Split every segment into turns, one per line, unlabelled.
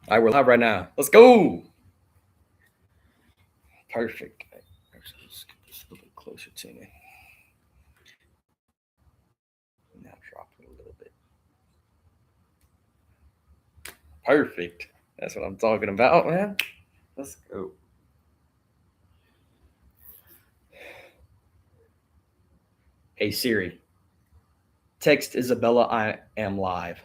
All right, we're live right now. Let's go. Perfect. Actually, let's get this a little bit closer to me. Now drop it a little bit. Perfect. That's what I'm talking about, man. Let's go. Hey Siri, text Isabella I am live.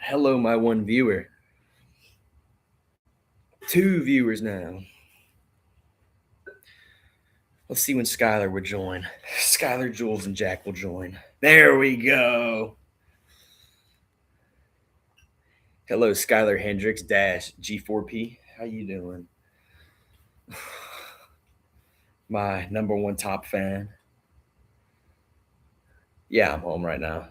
Hello, my one viewer. 2 viewers now. Let's see when Skylar would join. Skylar, Jules, and Jack will join. There we go. Hello, Skylar Hendricks dash G4P. How you doing? My number one top fan. Yeah, I'm home right now.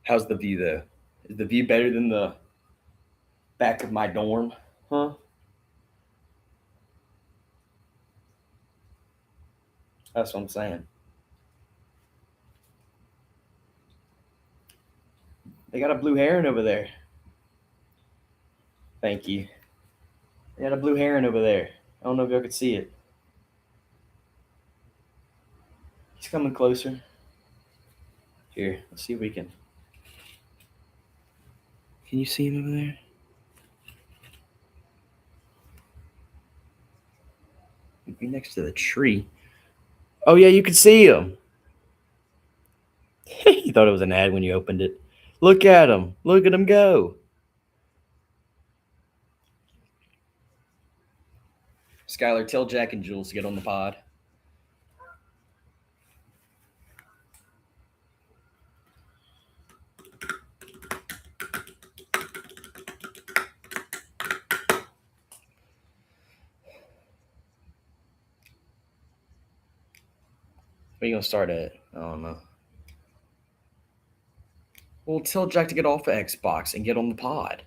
How's the view though? Is the view better than the back of my dorm? Huh? That's what I'm saying. They got a blue heron over there. Thank you. They got a blue heron over there. I don't know if y'all could see it. He's coming closer. Here, let's see if we can. Can you see him over there? He'd be next to the tree. Oh yeah, you can see him. You thought it was an ad when you opened it. Look at him. Look at him go. Skylar, tell Jack and Jules to get on the pod. Where are you gonna start at? I don't know. Well, tell Jack to get off of Xbox and get on the pod.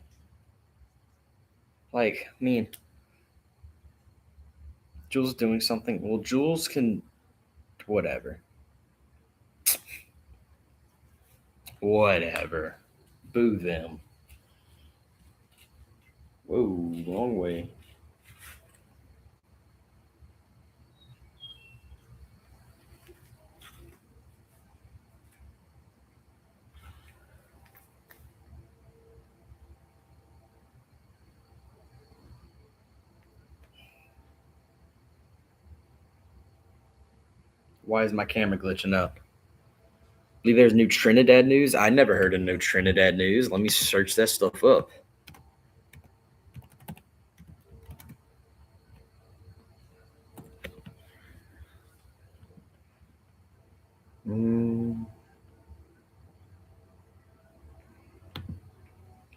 Like, I mean, Jules is doing something. Well, Jules can. Whatever. Whatever. Boo them. Whoa, wrong way. Why is my camera glitching out? I believe there's new Trinidad news. I never heard of no Trinidad news. Let me search that stuff up. Mm.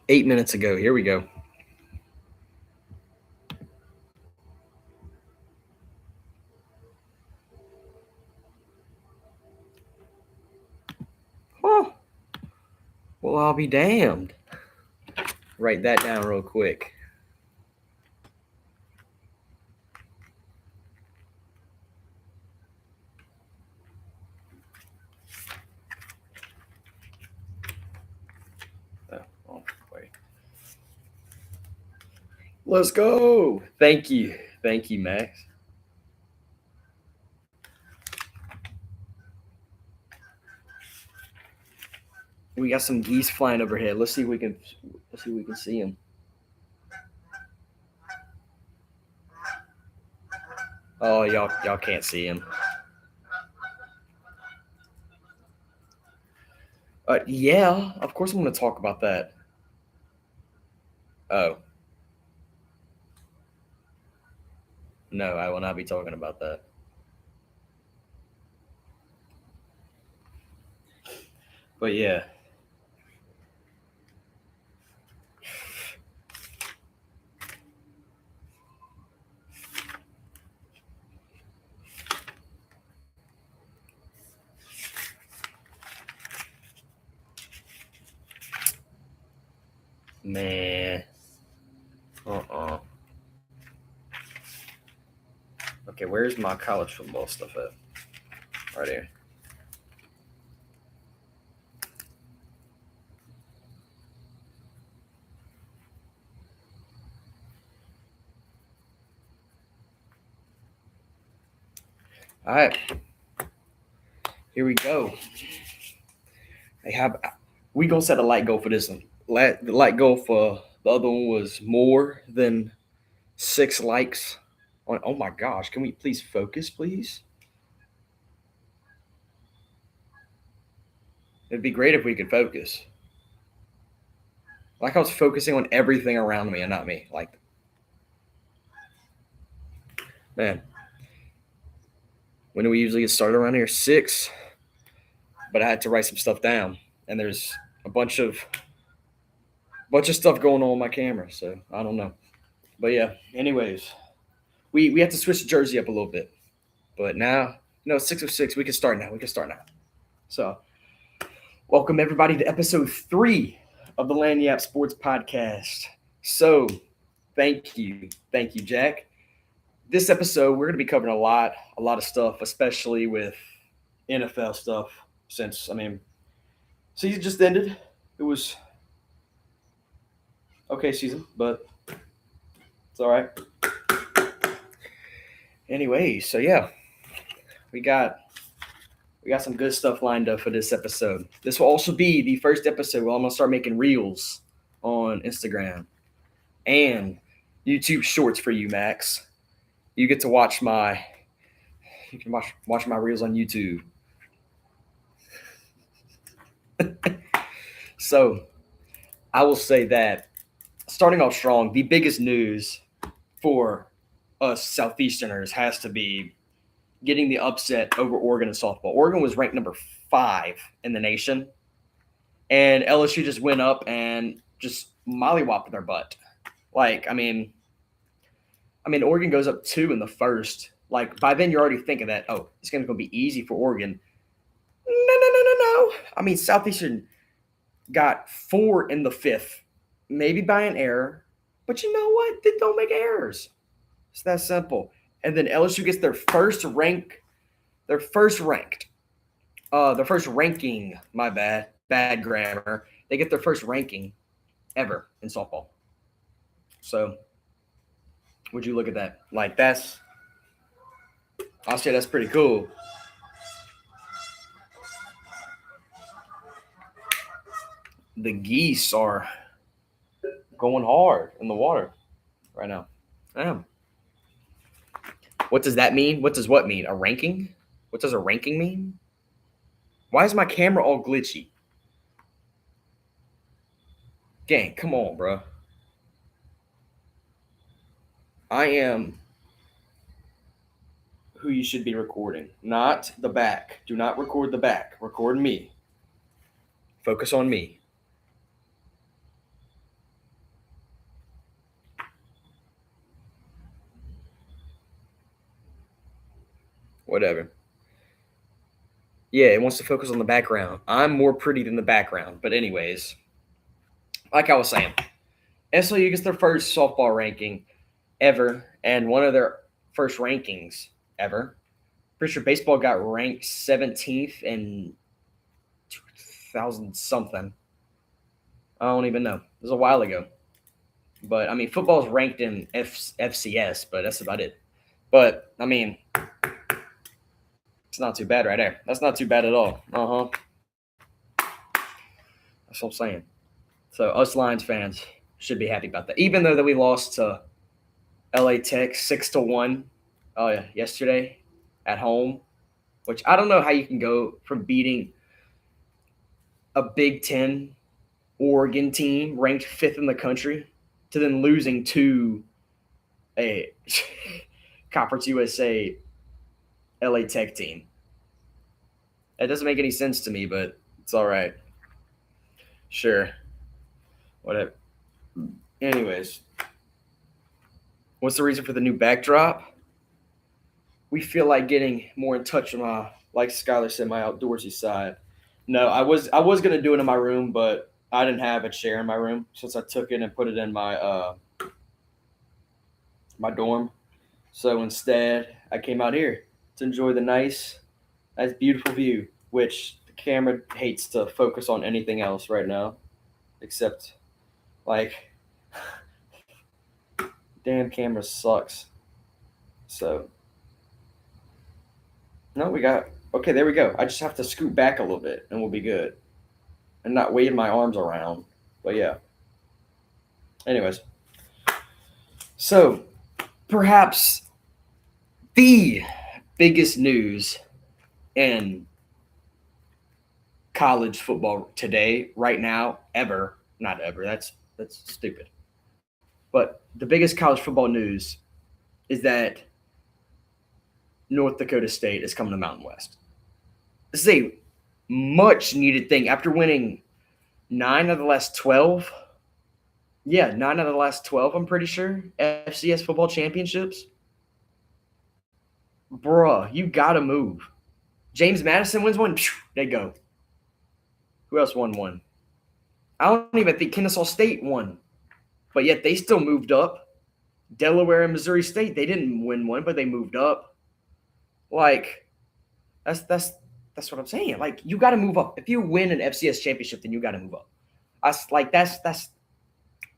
8 minutes ago. Here we go. Oh, well, I'll be damned. Write that down real quick. Oh, wait. Let's go. Thank you. Thank you, Max. We got some geese flying overhead. Let's see if we can see them. Oh, y'all can't see him. Yeah, of course I'm going to talk about that. Oh. No, I will not be talking about that. But yeah. Man. Okay, where's my college football stuff at? Right here. All right. Here we go. We gonna set a light goal for this one. The light goal for the other one was more than 6 likes. Oh my gosh, can we please focus, please? It'd be great if we could focus. Like I was focusing on everything around me and not me. Like, man, when do we usually get started around here? 6. But I had to write some stuff down, and there's a bunch of stuff going on my camera, so I don't know. But yeah, anyways, we have to switch the jersey up a little bit. But now, 6 of 6, we can start now. So Welcome, everybody, to episode 3 of the Lanyap Sports Podcast. So, thank you, Jack. This episode, we're going to be covering a lot of stuff, especially with NFL stuff. Since season just ended. It was okay season, but it's all right. Anyway, so yeah, we got some good stuff lined up for this episode. This will also be the first episode where I'm gonna start making reels on Instagram and YouTube Shorts for you, Max. You get to watch watch my reels on YouTube. So I will say that starting off strong, the biggest news for us Southeasterners has to be getting the upset over Oregon in softball. Oregon was ranked number 5 in the nation, and LSU just went up and just mollywopped their butt. Oregon goes up 2 in the first. Like, by then you're already thinking that, oh, it's going to be easy for Oregon. No. Southeastern got 4 in the 5th, maybe by an error. But you know what? They don't make errors. It's that simple. And then LSU gets their first ranking. My bad grammar. They get their first ranking ever in softball. So, would you look at that? I'll say that's pretty cool. The geese are going hard in the water right now. Damn. What does that mean? What does what mean? A ranking? What does a ranking mean? Why is my camera all glitchy? Gang, come on, bro. I am who you should be recording, not the back. Do not record the back. Record me. Focus on me. Whatever. Yeah, it wants to focus on the background. I'm more pretty than the background. But anyways, like I was saying, SLU gets their first softball ranking ever and one of their first rankings ever. Pretty sure baseball got ranked 17th in 2000 something. I don't even know. It was a while ago. But football's ranked in FCS, but that's about it. But it's not too bad right there. That's not too bad at all. That's what I'm saying. So us Lions fans should be happy about that. Even though that we lost to LA Tech 6-1 yesterday at home, which I don't know how you can go from beating a Big Ten Oregon team ranked 5th in the country to then losing to a Conference USA LA Tech team. That doesn't make any sense to me, but it's all right. Sure. Whatever. Anyways, what's the reason for the new backdrop? We feel like getting more in touch with like Skylar said, my outdoorsy side. No, I was gonna do it in my room, but I didn't have a chair in my room since I took it and put it in my my dorm. So instead, I came out here to enjoy the nice beautiful view, which the camera hates to focus on anything else right now, except damn camera sucks. So no, okay, there we go. I just have to scoot back a little bit and we'll be good. And not wave my arms around. But yeah. Anyways. So perhaps the biggest news in college football today, right now, not ever. That's stupid. But the biggest college football news is that North Dakota State is coming to Mountain West. This is a much needed thing after winning 9 of the last 12. Yeah, 9 out of the last 12, I'm pretty sure, FCS football championships. Bruh, you got to move. James Madison wins one, they go. Who else won one? I don't even think Kennesaw State won, but yet they still moved up. Delaware and Missouri State, they didn't win one, but they moved up. Like that's what I'm saying. Like you got to move up. If you win an FCS championship, then you got to move up. That's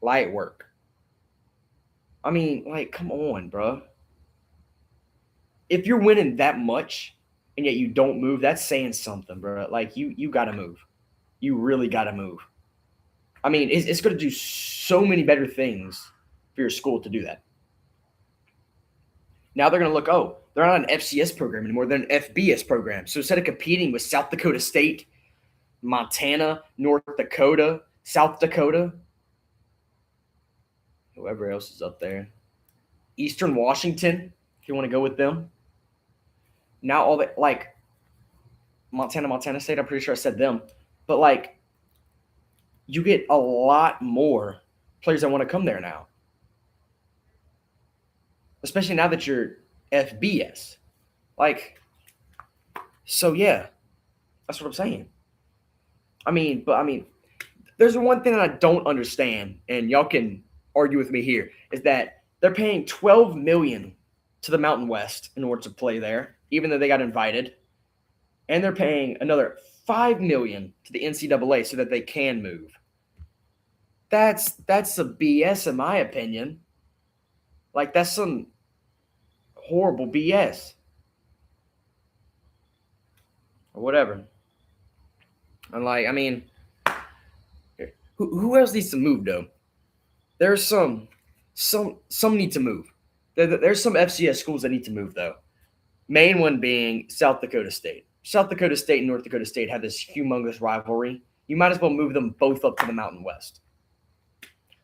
light work. I mean, like, come on, bro. If you're winning that much and yet you don't move, that's saying something, bro. Like you got to move. You really got to move. I mean, it's going to do so many better things for your school to do that. Now they're going to look, oh, they're not an FCS program anymore. They're an FBS program. So instead of competing with South Dakota State, Montana, North Dakota, South Dakota, whoever else is up there, Eastern Washington, if you want to go with them. Now all that, like Montana State, I'm pretty sure I said them, but like you get a lot more players that want to come there now, especially now that you're FBS. Like, so yeah, that's what I'm saying. I mean, there's one thing that I don't understand, and y'all can argue with me here, is that they're paying $12 million to the Mountain West in order to play there, even though they got invited, and they're paying another $5 million to the NCAA so that they can move. That's a BS in my opinion. Like that's some horrible BS or whatever. And like, I mean, who else needs to move though? There's some need to move. There's some FCS schools that need to move though. Main one being South Dakota State. South Dakota State and North Dakota State have this humongous rivalry. You might as well move them both up to the Mountain West.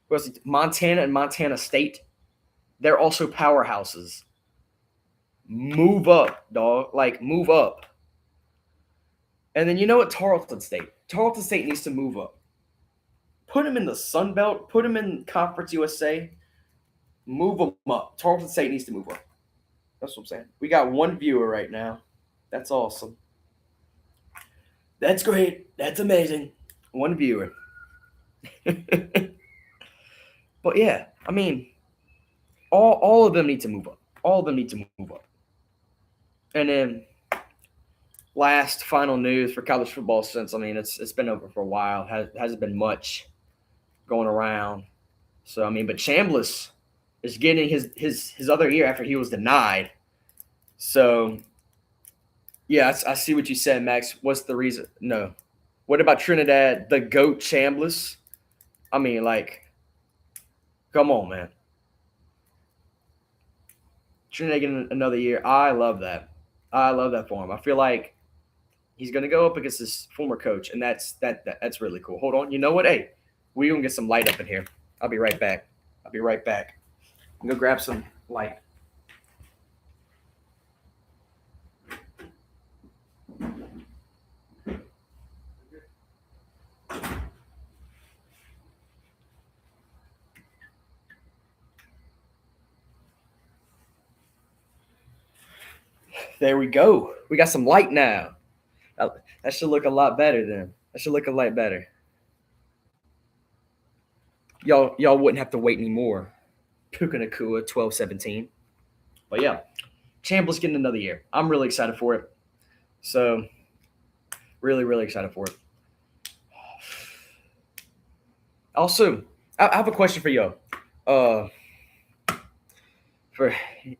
Whereas Montana and Montana State, they're also powerhouses. Move up, dog. Like, move up. And then you know what? Tarleton State. Tarleton State needs to move up. Put them in the Sun Belt. Put them in Conference USA. Move them up. Tarleton State needs to move up. That's what I'm saying. We got one viewer right now. That's awesome. That's great. That's amazing. One viewer. But yeah, I mean, all of them need to move up. All of them need to move up. And then last final news for college football since I mean it's been over for a while. Hasn't been much going around. So I mean, but Chambliss is getting his other year after he was denied. So yeah, I see what you said, Max. What's the reason? No. What about Trinidad, the GOAT Chambliss? I mean, like, come on, man. Trinidad getting another year. I love that. I love that for him. I feel like he's going to go up against his former coach, and that's really cool. Hold on. You know what? Hey, we're going to get some light up in here. I'll be right back. I'm going to grab some light. There we go. We got some light now. That should look a lot better then. That should look a lot better. Y'all wouldn't have to wait anymore. Puka Nakua, 12-17. But yeah, Chambliss getting another year. I'm really excited for it. So, really, really excited for it. Also, I have a question for you. For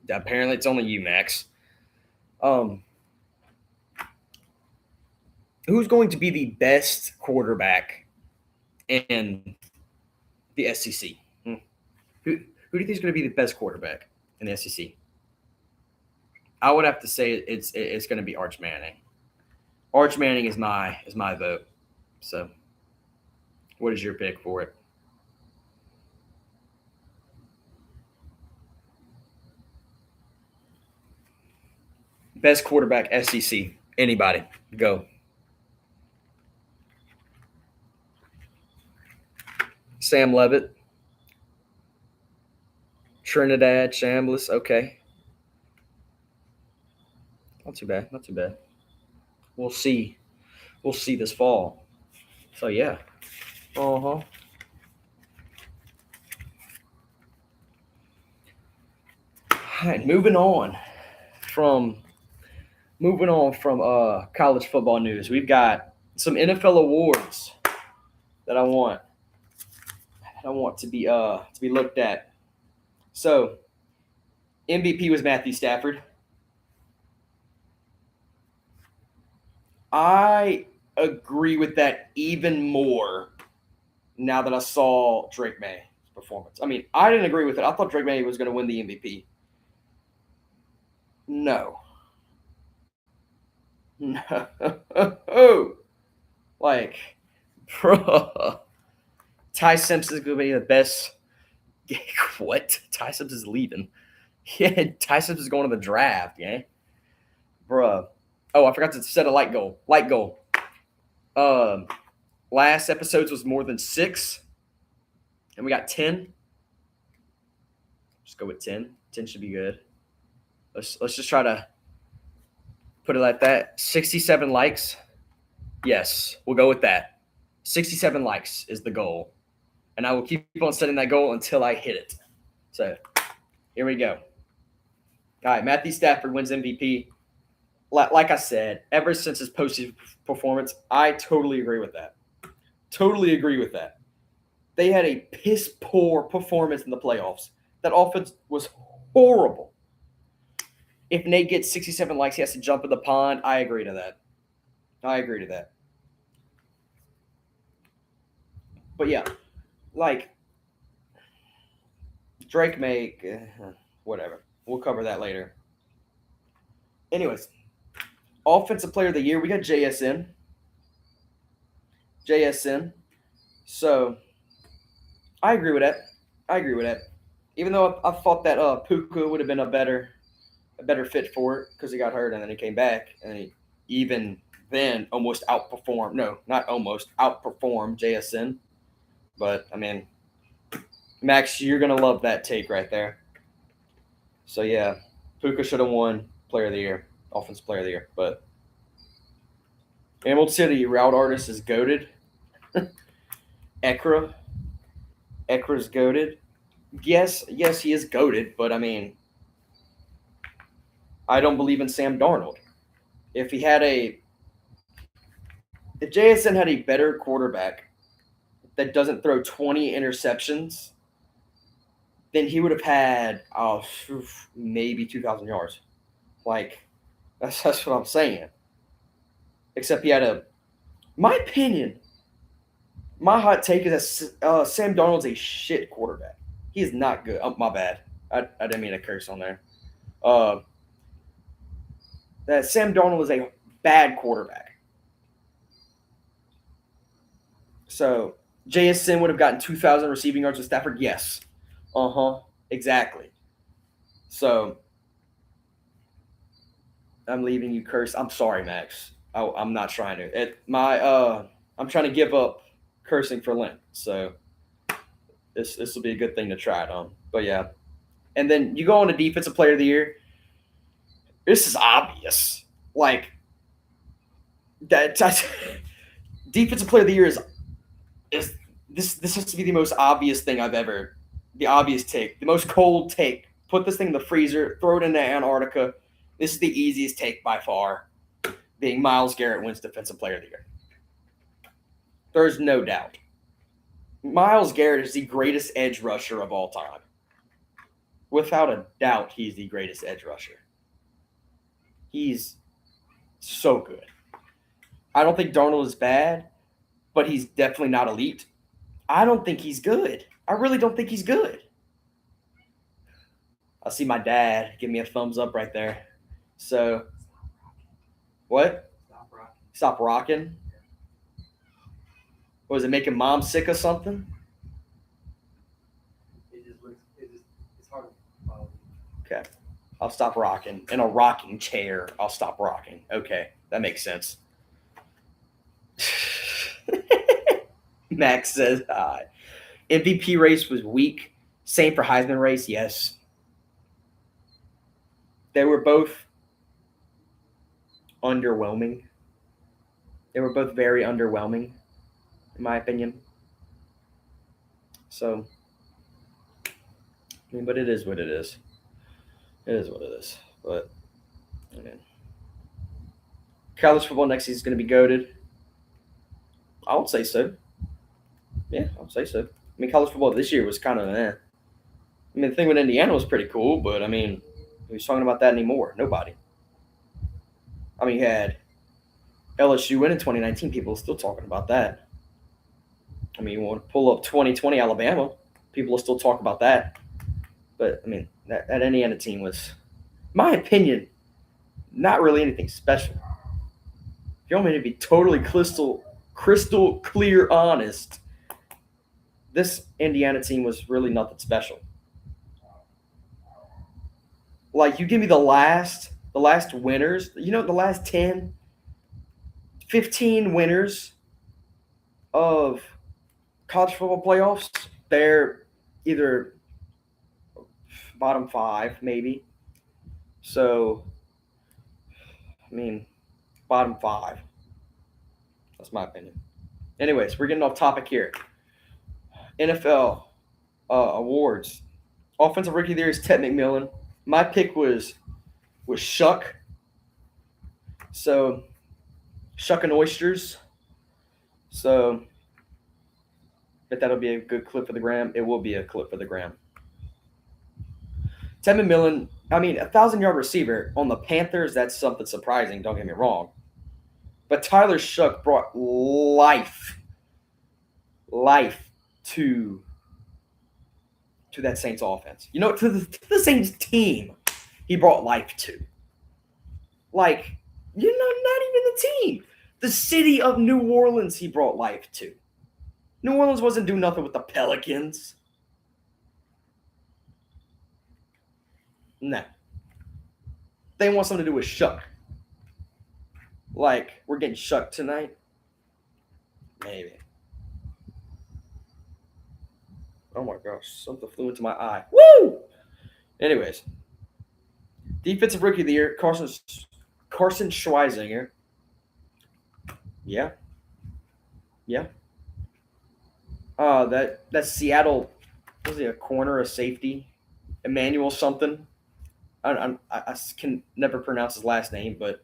apparently it's only you, Max. Who's going to be the best quarterback in the SEC? Who do you think is going to be the best quarterback in the SEC? I would have to say it's going to be Arch Manning. Arch Manning is my vote. So, what is your pick for it? Best quarterback SEC. Anybody? Go. Sam Levitt. Trinidad Chambliss. Okay. Not too bad. Not too bad. We'll see. We'll see this fall. So yeah. Uh-huh. All right, from college football news. We've got some NFL awards that I want to be looked at. So MVP was Matthew Stafford. I agree with that even more now that I saw Drake May's performance. I mean, I didn't agree with it. I thought Drake May was going to win the MVP. No. No. Like, bro. Ty Simpson's going to be the best. What? Ty Simpson's leaving. Yeah, Ty Simpson's going to the draft, yeah? Bruh. Oh, I forgot to set a light goal. Light goal. Last episodes was more than 6, and we got 10. Just go with 10. 10 should be good. Let's just try to put it like that. 67 likes. Yes, we'll go with that. 67 likes is the goal. And I will keep on setting that goal until I hit it. So here we go. All right, Matthew Stafford wins MVP. Like I said, ever since his postseason performance, I totally agree with that. Totally agree with that. They had a piss poor performance in the playoffs. That offense was horrible. If Nate gets 67 likes, he has to jump in the pond. I agree to that. But yeah, like Drake May, whatever. We'll cover that later. Anyways, offensive player of the year, we got JSN. JSN. So I agree with that. Even though I thought that Puka would have been a better fit for it because he got hurt and then he came back and he even then almost outperformed. No, not almost outperformed JSN. But I mean, Max, you're gonna love that take right there. So yeah, Puka should have won Player of the Year, Offensive Player of the Year. But Emerald City route artist is goaded. Ekra, Ekra's goaded. Yes, he is goaded. But I mean, I don't believe in Sam Darnold. If he had if JSN had a better quarterback that doesn't throw 20 interceptions, then he would have had maybe 2,000 yards. Like, that's what I'm saying. Except he had my opinion, my hot take is that Sam Darnold's a shit quarterback. He is not good. Oh, my bad. I didn't mean to curse on there. That Sam Darnold is a bad quarterback. So JSN would have gotten 2,000 receiving yards with Stafford? Yes. Exactly. So I'm leaving you cursed. I'm sorry, Max. I'm not trying to. I'm trying to give up cursing for Lent. So this will be a good thing to try it on. But yeah. And then you go on to Defensive Player of the Year. This is obvious. Like that Defensive Player of the Year is this has to be the most obvious thing I've ever. The obvious take, the most cold take. Put this thing in the freezer, throw it into Antarctica. This is the easiest take by far, being Myles Garrett wins Defensive Player of the Year. There's no doubt. Myles Garrett is the greatest edge rusher of all time. Without a doubt, he's the greatest edge rusher. He's so good. I don't think Darnold is bad, but he's definitely not elite. I don't think he's good. I really don't think he's good. I see my dad give me a thumbs up right there. So, what? Stop rocking. Was it making mom sick or something?
It's hard to follow.
Okay. I'll stop rocking. In a rocking chair, I'll stop rocking. Okay. That makes sense. Max says hi. MVP race was weak. Same for Heisman race, yes. They were both underwhelming. They were both very underwhelming. in my opinion. So, I mean, but it is what it is. It is what it is. But I mean, college football next season is going to be goaded. I would say so. Yeah, I would say so. I mean, college football this year was kind of eh. I mean, the thing with Indiana was pretty cool, but I mean, who's talking about that anymore? Nobody. I mean, you had LSU win in 2019. People are still talking about that. I mean, you want to pull up 2020 Alabama, people will still talk about that. But I mean, that Indiana team was, my opinion, not really anything special. If you want me to be totally crystal clear honest, this Indiana team was really nothing special. Like you give me the last winners, the last 10, 15 winners of college football playoffs, they're either bottom 5 maybe. So, I mean, bottom 5. That's my opinion. Anyways, we're getting off topic here. NFL awards. Offensive rookie of the year is Ted McMillan. My pick was Shuck. So, Shuck and Oysters. So, if that'll be a good clip for the gram, it will be a clip for the gram. Ted McMillan, I mean, 1,000-yard receiver on the Panthers, that's something surprising, don't get me wrong. But Tyler Shuck brought life to that Saints offense. To the Saints team, he brought life to. Like, not even the team. The city of New Orleans, he brought life to. New Orleans wasn't doing nothing with the Pelicans. No. They want something to do with Shuck. Like, we're getting Shuck tonight? Maybe. Oh my gosh, something flew into my eye. Woo! Anyways, defensive rookie of the year, Carson Schweizinger. Yeah. That Seattle, was he a corner, a safety, Emmanuel something? I can never pronounce his last name, but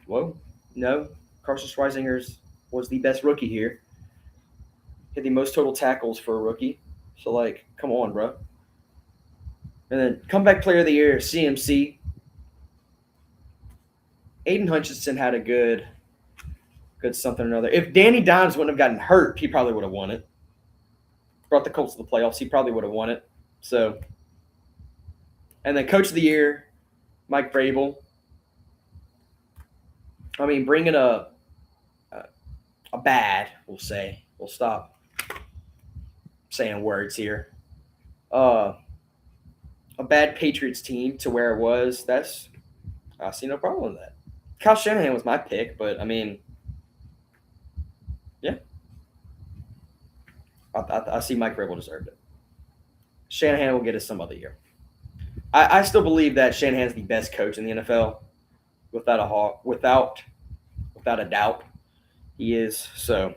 whoa, no, Carson Schweizinger was the best rookie here. Had the most total tackles for a rookie. So like, come on, bro. And then comeback player of the year, CMC. Aiden Hutchinson had a good something or another. If Danny Dimes wouldn't have gotten hurt, he probably would have won it. Brought the Colts to the playoffs, he probably would have won it. So, and then coach of the year, Mike Vrabel. I mean, bringing a bad, we'll say. We'll stop saying words here. A bad Patriots team to where it was. I see no problem with that. Kyle Shanahan was my pick, but I mean, yeah, I see Mike Vrabel deserved it. Shanahan will get us some other year. I still believe that Shanahan's the best coach in the NFL, without a doubt. He is. So,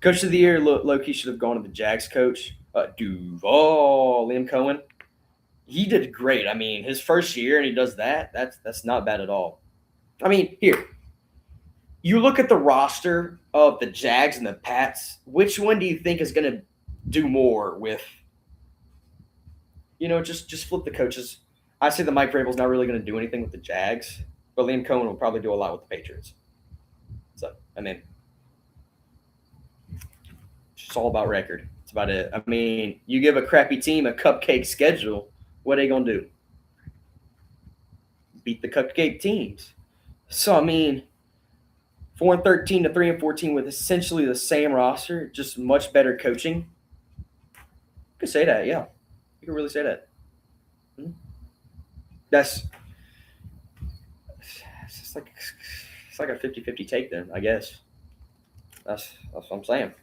coach of the year, low-key should have gone to the Jags coach, Duval, Liam Cohen. He did great. I mean, his first year and he does that. That's not bad at all. I mean, here, you look at the roster of the Jags and the Pats. Which one do you think is going to do more with? Just flip the coaches. I say that Mike Vrabel's not really going to do anything with the Jags, but Liam Cohen will probably do a lot with the Patriots. So, I mean, it's all about record. That's about it. I mean, you give a crappy team a cupcake schedule, what are they going to do? Beat the cupcake teams. So, I mean, 4-13 to 3-14 with essentially the same roster, just much better coaching. You could say that, yeah. You can really say that. It's like a 50-50 take then, I guess. That's what I'm saying.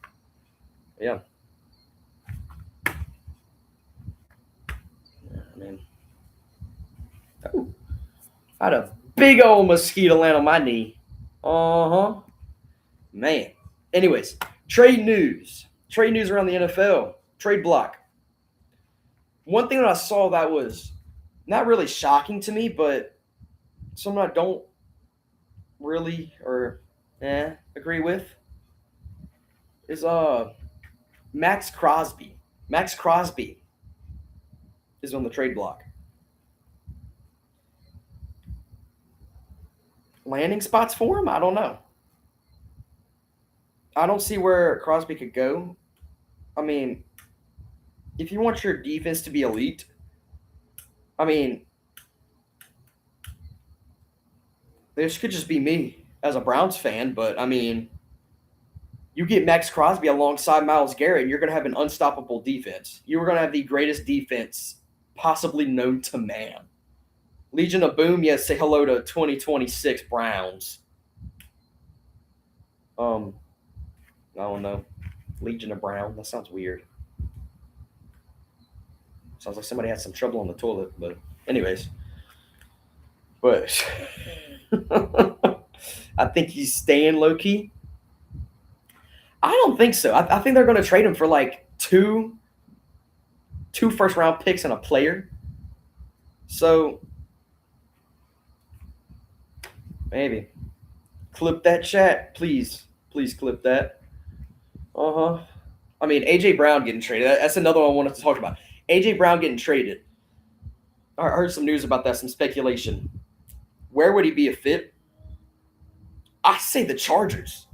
Yeah. I mean, I had a big old mosquito land on my knee. Man. Anyways, trade news. Trade news around the NFL. Trade block. One thing that I saw that was not really shocking to me, but something I don't really or agree with is Max Crosby. Max Crosby is on the trade block. Landing spots for him? I don't know. I don't see where Crosby could go. I mean, if you want your defense to be elite, I mean, this could just be me as a Browns fan, but I mean, you get Max Crosby alongside Myles Garrett, and you're going to have an unstoppable defense. You're going to have the greatest defense possibly known to man. Legion of Boom, yes, say hello to 2026 Browns. I don't know. Legion of Brown, that sounds weird. Sounds like somebody had some trouble on the toilet, but anyways. But I think he's staying low key. I don't think so. I think they're going to trade him for like two first round picks and a player. So maybe clip that chat, please. Please clip that. I mean, AJ Brown getting traded. That's another one I wanted to talk about. AJ Brown getting traded. I heard some news about that, some speculation. Where would he be a fit? I say the Chargers.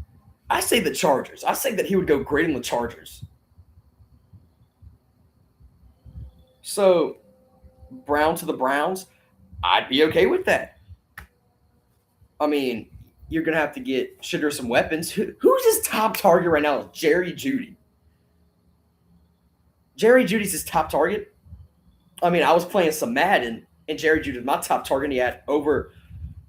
I say that he would go great in the Chargers. So, Brown to the Browns, I'd be okay with that. I mean, you're going to have to get Shitter some weapons. Who's his top target right now? Jerry Jeudy. Jerry Judy's his top target. I mean, I was playing some Madden, and Jerry Jeudy was my top target. And he had over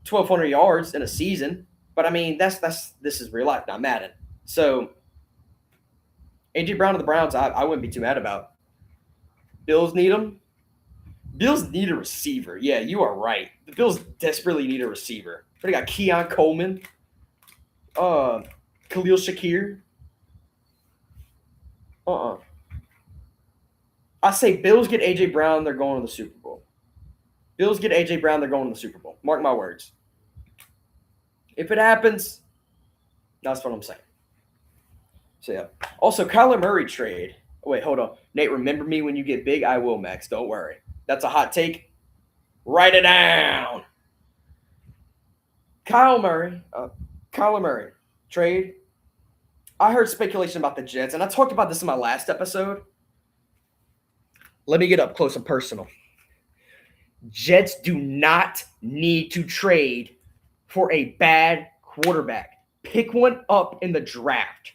1,200 yards in a season. But I mean, this is real life, not Madden. So, AJ Brown of the Browns, I wouldn't be too mad about. Bills need him. Bills need a receiver. Yeah, you are right. The Bills desperately need a receiver. They got Keon Coleman, Khalil Shakir. I say Bills get AJ Brown, they're going to the Super Bowl. Bills get AJ Brown, they're going to the Super Bowl. Mark my words. If it happens, that's what I'm saying. So, yeah. Also, Kyler Murray trade. Wait, hold on. Nate, remember me when you get big? I will, Max. Don't worry. That's a hot take. Write it down. Kyler Murray trade. I heard speculation about the Jets, and I talked about this in my last episode. Let me get up close and personal. Jets do not need to trade for a bad quarterback. Pick one up in the draft.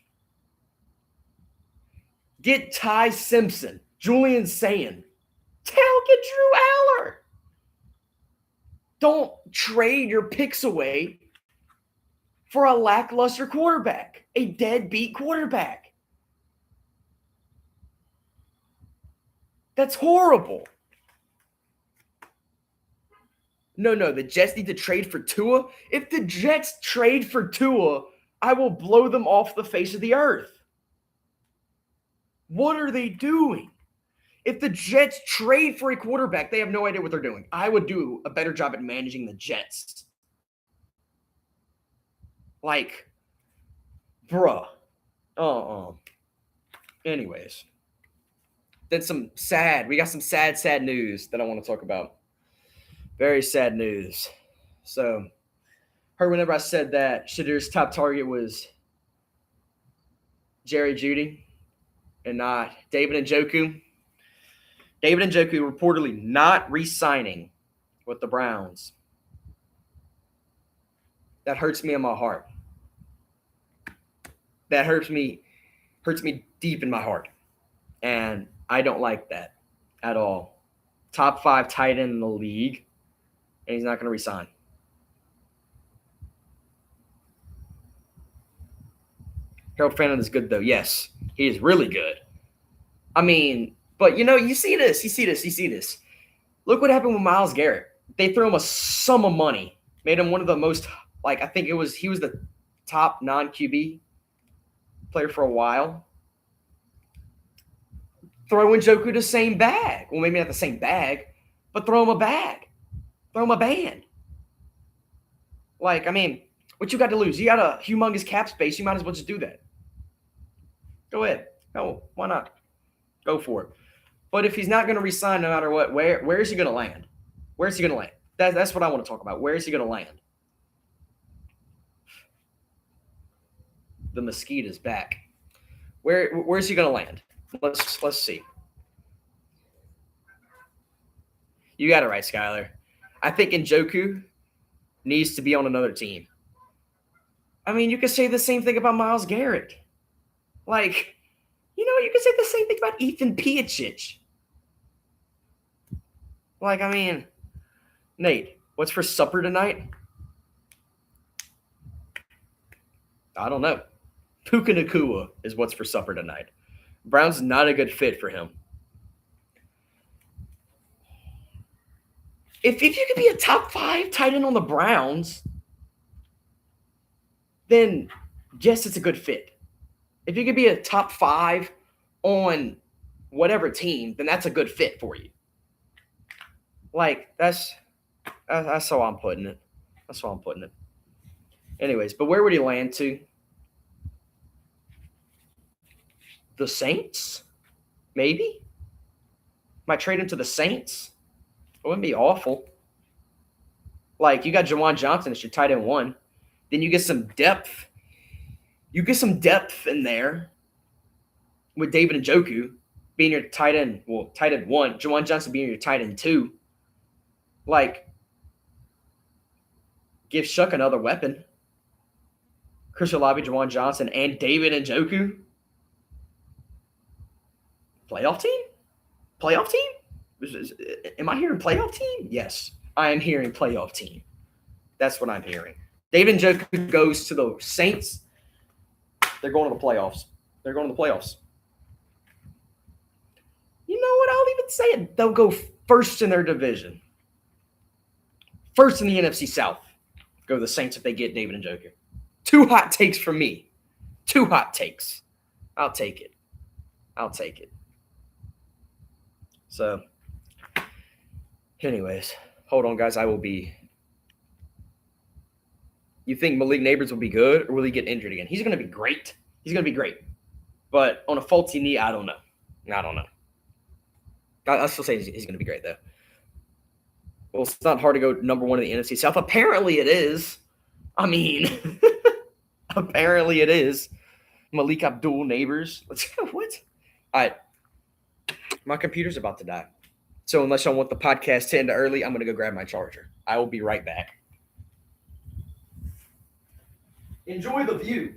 Get Ty Simpson, Julian Sand. Get Drew Aller. Don't trade your picks away for a lackluster quarterback, a deadbeat quarterback. That's horrible. No, the Jets need to trade for Tua. If the Jets trade for Tua, I will blow them off the face of the earth. What are they doing? If the Jets trade for a quarterback, they have no idea what they're doing. I would do a better job at managing the Jets. Like, bruh. Anyways. Then we got some sad news that I want to talk about. Very sad news. So, heard whenever I said that Shadur's top target was Jerry Jeudy and not David Njoku. David Njoku reportedly not re-signing with the Browns. That hurts me in my heart. That hurts me deep in my heart. And I don't like that at all. Top 5 tight end in the league, and he's not going to resign. Harold Fannin is good, though. Yes, he is really good. I mean, but, you see this. Look what happened with Myles Garrett. They threw him a sum of money, made him one of the most, I think he was the top non-QB player for a while. Throw in Joku the same bag. Well, maybe not the same bag, but throw him a bag. Throw him a band. Like, I mean, what you got to lose? You got a humongous cap space. You might as well just do that. Go ahead. No, why not? Go for it. But if he's not going to resign no matter what, where is he going to land? Where is he going to land? That's what I want to talk about. Where is he going to land? The mosquito's back. Where's he going to land? Let's see. You got it right, Skylar. I think Njoku needs to be on another team. I mean, you could say the same thing about Myles Garrett. Like, you could say the same thing about Ethan Piacic. Like, I mean, Nate, what's for supper tonight? I don't know. Puka Nacua is what's for supper tonight. Brown's not a good fit for him. If you could be a top 5 tight end on the Browns, then yes, it's a good fit. If you could be a top 5 on whatever team, then that's a good fit for you. Like, that's how I'm putting it. That's how I'm putting it. Anyways, but where would he land to? The Saints? Maybe? Might trade him to the Saints? It wouldn't be awful. Like, you got Juwan Johnson as your tight end 1. Then you get some depth. You get some depth in there with David Njoku being your tight end. Well, tight end 1. Juwan Johnson being your tight end 2. Like, give Shuck another weapon. Chris Olave, Juwan Johnson, and David Njoku. Playoff team? Playoff team? Am I hearing playoff team? Yes, I am hearing playoff team. That's what I'm hearing. David Njoku goes to the Saints. They're going to the playoffs. They're going to the playoffs. You know what? I'll even say it. They'll go first in their division. First in the NFC South. Go to the Saints if they get David Njoku. 2 hot takes from me. 2 hot takes. I'll take it. I'll take it. So, anyways, hold on, guys. I will be. You think Malik Neighbors will be good, or will he get injured again? He's going to be great. He's going to be great. But on a faulty knee, I don't know. I don't know. I'll still say he's going to be great, though. Well, it's not hard to go number 1 in the NFC South. Apparently it is. I mean, apparently it is. Malik Abdul Neighbors. Let's go. What? All right. My computer's about to die. So unless y'all want the podcast to end early, I'm going to go grab my charger. I will be right back. Enjoy the view.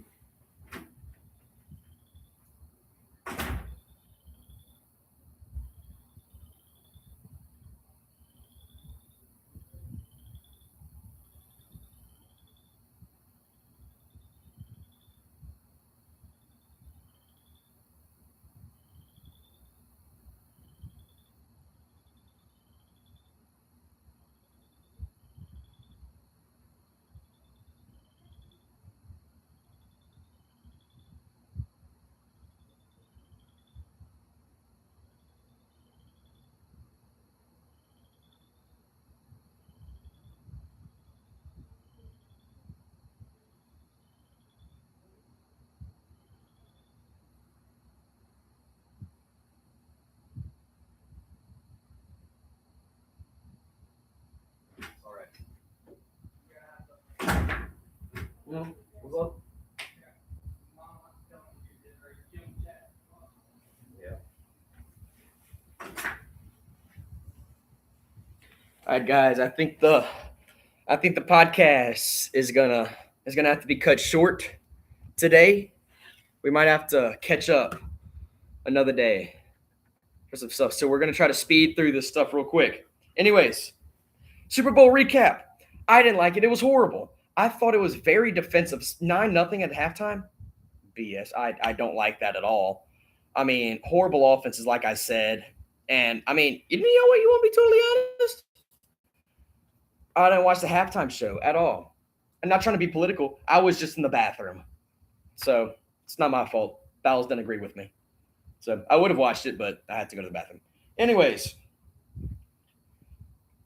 No, what's up? Yeah. All right, guys. I think the podcast is gonna have to be cut short today. We might have to catch up another day for some stuff. So we're gonna try to speed through this stuff real quick. Anyways, Super Bowl recap. I didn't like it. It was horrible. I thought it was very defensive. 9-0 at halftime. BS. I don't like that at all. I mean, horrible offenses, like I said. And, I mean, you know what? You want to be totally honest? I didn't watch the halftime show at all. I'm not trying to be political. I was just in the bathroom. So It's not my fault. Bowles didn't agree with me. So I would have watched it, but I had to go to the bathroom. Anyways,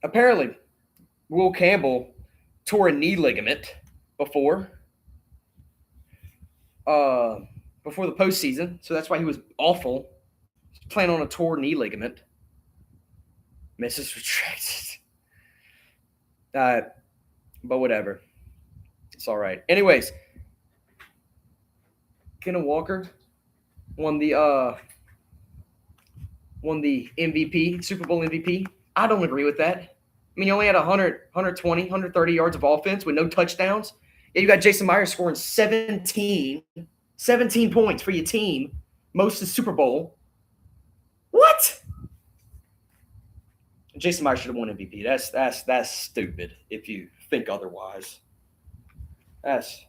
apparently, Will Campbell tore a knee ligament before uh, before the postseason, so that's why he was awful. He's playing on a torn knee ligament. Misses retracted. Uh, but whatever. It's all right. Anyways, Kenneth Walker won the MVP, Super Bowl MVP. I don't agree with that. I mean, he only had 100, 120, 130 yards of offense with no touchdowns. Yeah, you got Jason Myers scoring 17 points for your team, most of the Super Bowl. What? Jason Myers should have won MVP. That's stupid if you think otherwise. That's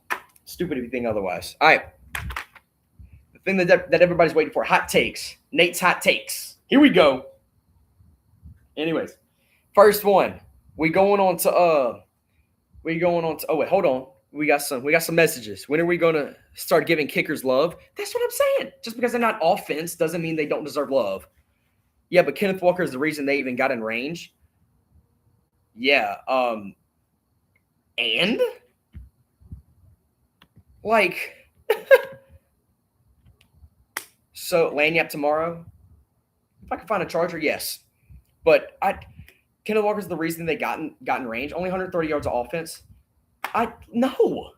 stupid if you think otherwise. All right. The thing that everybody's waiting for, hot takes. Nate's hot takes. Here we go. Anyways, first one. We going on to oh wait, hold on. We got some messages. When are we gonna start giving kickers love? That's what I'm saying. Just because they're not offense doesn't mean they don't deserve love. Yeah, but Kenneth Walker is the reason they even got in range. Yeah. And like so Lanyap tomorrow. If I can find a charger, yes. But Kenneth Walker's the reason they got in range. Only 130 yards of offense. No.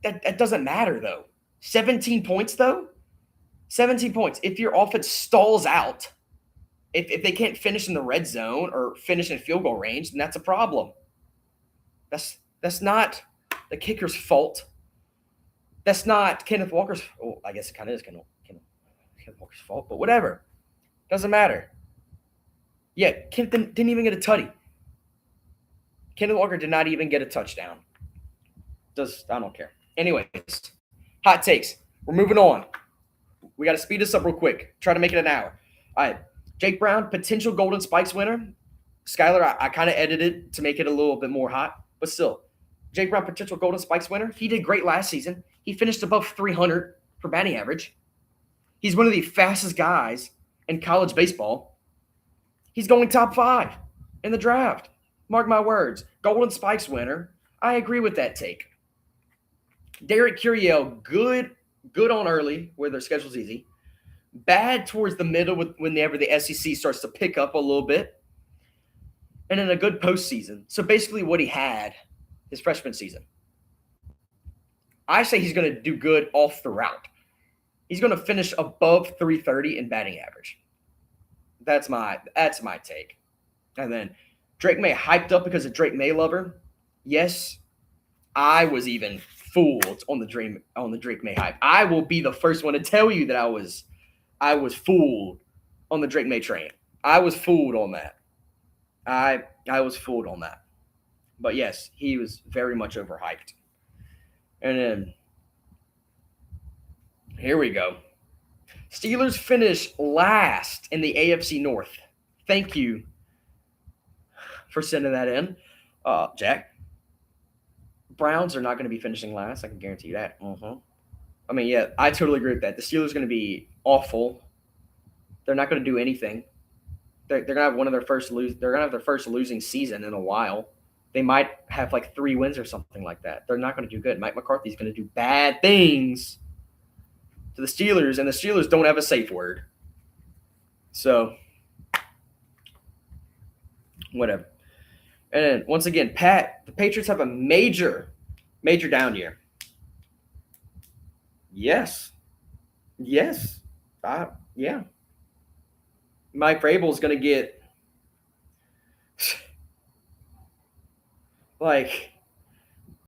That doesn't matter though. 17 points though. 17 points. If your offense stalls out, if they can't finish in the red zone or finish in field goal range, then that's a problem. That's not the kicker's fault. That's not Kenneth Walker's. Well, I guess it kind of is Kenneth Walker's fault, but whatever. Doesn't matter. Yeah, Kenneth didn't even get a tutty. Kenneth Walker did not even get a touchdown. I don't care. Anyways, hot takes. We're moving on. We got to speed this up real quick. Try to make it an hour. All right. Jake Brown, potential Golden Spikes winner. Skyler, I kind of edited to make it a little bit more hot, but still. Jake Brown, potential Golden Spikes winner. He did great last season. He finished above 300 for batting average. He's one of the fastest guys in college baseball. He's going top 5 in the draft. Mark my words. Golden Spikes winner. I agree with that take. Derek Curiel, good on early where their schedule's easy. Bad towards the middle whenever the SEC starts to pick up a little bit. And then a good postseason. So basically what he had his freshman season. I say he's going to do good all throughout. He's going to finish above 330 in batting average. That's my take. And then Drake May hyped up because of Drake May lover. Yes, I was even fooled on the Drake May hype. I will be the first one to tell you that I was fooled on the Drake May train. I was fooled on that. I was fooled on that. But yes, he was very much overhyped. And then here we go. Steelers finish last in the AFC North. Thank you for sending that in, Jack. Browns are not going to be finishing last. I can guarantee you that. I mean, yeah, I totally agree with that. The Steelers are going to be awful. They're not going to do anything. They're going to have They're going to have their first losing season in a while. They might have like 3 wins or something like that. They're not going to do good. Mike McCarthy's going to do bad things to the Steelers, and the Steelers don't have a safe word. So, whatever. And then, once again, the Patriots have a major down year. Yes. Yeah. Mike Vrabel is going to get like